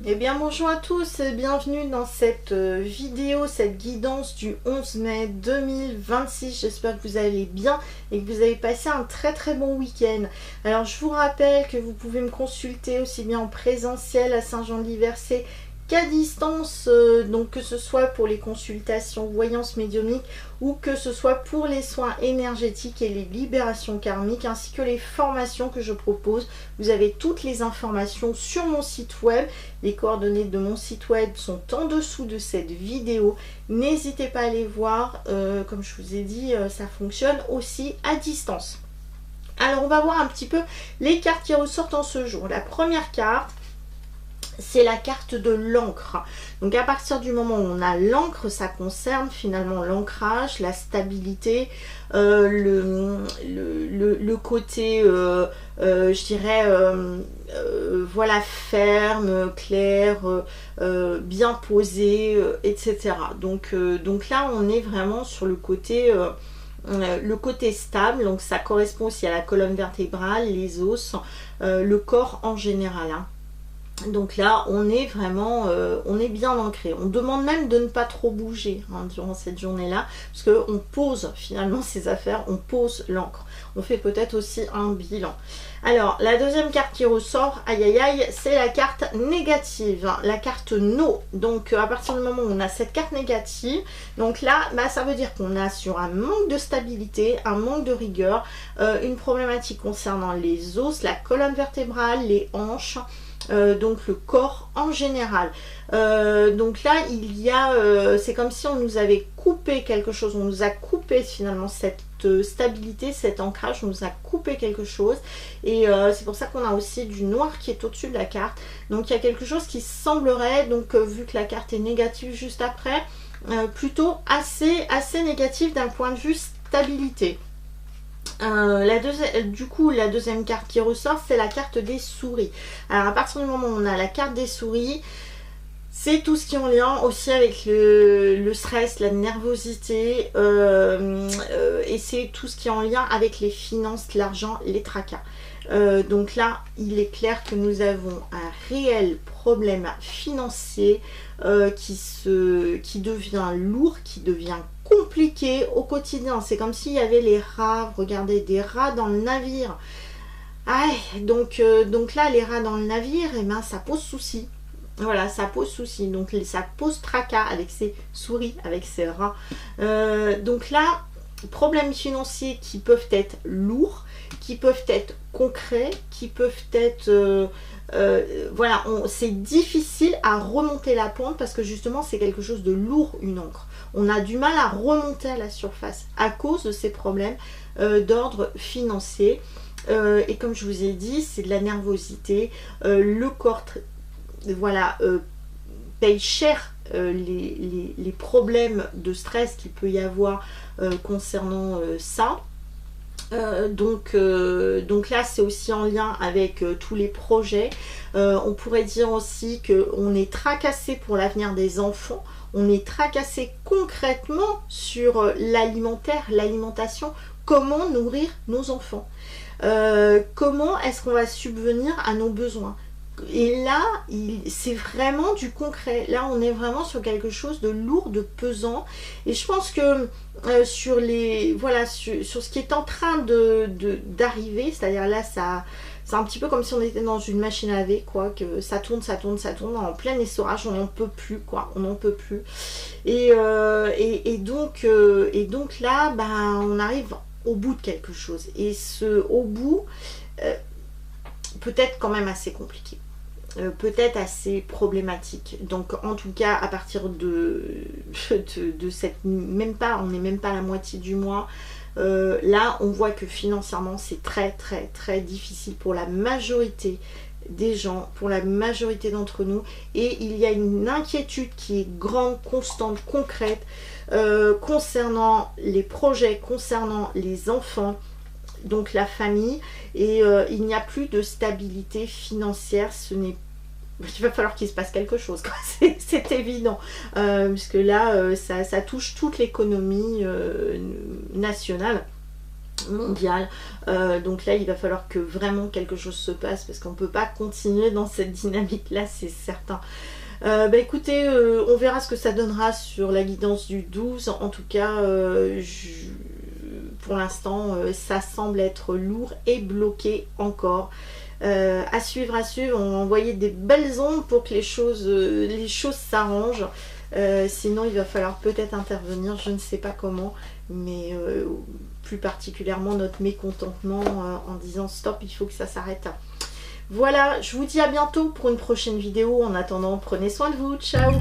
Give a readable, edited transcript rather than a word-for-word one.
Eh bien bonjour à tous et bienvenue dans cette vidéo, cette guidance du 11 mai 2026. J'espère que vous allez bien et que vous avez passé un très bon week-end. Alors je vous rappelle que vous pouvez me consulter aussi bien en présentiel à Saint-Jean-de-Liversay qu'à distance, donc que ce soit pour les consultations voyance médiumnique ou que ce soit pour les soins énergétiques et les libérations karmiques ainsi que les formations que je propose. Vous avez toutes les informations sur mon site web. Les coordonnées de mon site web sont en dessous de cette vidéo. N'hésitez pas à les voir. Comme je vous ai dit, ça fonctionne aussi à distance. Alors on va voir un petit peu les cartes qui ressortent en ce jour. La première carte, c'est la carte de l'encre. Donc à partir du moment où on a l'encre, ça concerne finalement l'ancrage, la stabilité, le côté, je dirais, voilà, ferme, clair, bien posé, etc. Donc là, on est vraiment sur le côté stable. Donc ça correspond aussi à la colonne vertébrale, les os, le corps en général, hein. Donc là, on est vraiment, on est bien ancré. On demande même de ne pas trop bouger durant cette journée-là, parce qu'on pose finalement ses affaires, on pose l'encre. On fait peut-être aussi un bilan. Alors, la deuxième carte qui ressort, aïe aïe aïe, c'est la carte négative, la carte No. Donc, à partir du moment où on a cette carte négative, donc là, ça veut dire qu'on a sur un manque de stabilité, un manque de rigueur, une problématique concernant les os, la colonne vertébrale, les hanches, donc le corps en général. Donc là il y a c'est comme si on nous avait coupé quelque chose, on nous a coupé finalement cette stabilité, cet ancrage, on nous a coupé quelque chose et c'est pour ça qu'on a aussi du noir qui est au-dessus de la carte. Donc il y a quelque chose qui semblerait, donc vu que la carte est négative juste après, plutôt assez négative d'un point de vue stabilité. Du coup, la deuxième carte qui ressort, c'est la carte des souris. Alors à partir du moment où on a la carte des souris, c'est tout ce qui est en lien aussi avec le stress, la nervosité, et c'est tout ce qui est en lien avec les finances, l'argent, les tracas. Donc là, il est clair que nous avons un réel problème financier qui devient lourd, qui devient compliqué au quotidien. C'est comme s'il y avait les rats, regardez, des rats dans le navire. Ah, donc là, les rats dans le navire, eh ben, ça pose souci. Voilà, ça pose souci. Donc ça pose tracas avec ces souris, avec ces rats. Donc là, problèmes financiers qui peuvent être lourds, qui peuvent être concrets, qui peuvent être... voilà, c'est difficile à remonter la pente parce que justement, c'est quelque chose de lourd, une encre. On a du mal à remonter à la surface à cause de ces problèmes d'ordre financier. Et comme je vous ai dit, c'est de la nervosité. Le corps, voilà, paye cher les problèmes de stress qu'il peut y avoir concernant ça. Donc là c'est aussi en lien avec tous les projets. On pourrait dire aussi qu'on est tracassé pour l'avenir des enfants, on est tracassé concrètement sur l'alimentaire, l'alimentation, comment nourrir nos enfants, comment est-ce qu'on va subvenir à nos besoins. Et là, c'est vraiment du concret. Là, on est vraiment sur quelque chose de lourd, de pesant. Et je pense que sur ce qui est en train d'arriver, c'est-à-dire là, c'est un petit peu comme si on était dans une machine à laver, quoi, que ça tourne, en plein essorage, on n'en peut plus, quoi, on n'en peut plus. Et donc là, on arrive au bout de quelque chose. Et au bout, peut-être quand même assez compliqué. Peut-être assez problématique. Donc en tout cas à partir de cette, on n'est même pas à la moitié du mois, là on voit que financièrement c'est très difficile pour la majorité des gens, pour la majorité d'entre nous, et il y a une inquiétude qui est grande, constante, concrète, concernant les projets, concernant les enfants, donc la famille, et il n'y a plus de stabilité financière. Il va falloir qu'il se passe quelque chose, c'est évident, puisque là ça touche toute l'économie nationale. mondiale. Donc là il va falloir que vraiment quelque chose se passe parce qu'on ne peut pas continuer dans cette dynamique là, c'est certain. Écoutez, on verra ce que ça donnera sur la guidance du 12. En tout cas, pour l'instant, ça semble être lourd et bloqué encore. À suivre, on va envoyer des belles ondes pour que les choses s'arrangent. Sinon, il va falloir peut-être intervenir, je ne sais pas comment, mais plus particulièrement notre mécontentement en disant stop, il faut que ça s'arrête. Voilà, je vous dis à bientôt pour une prochaine vidéo. En attendant, prenez soin de vous. Ciao!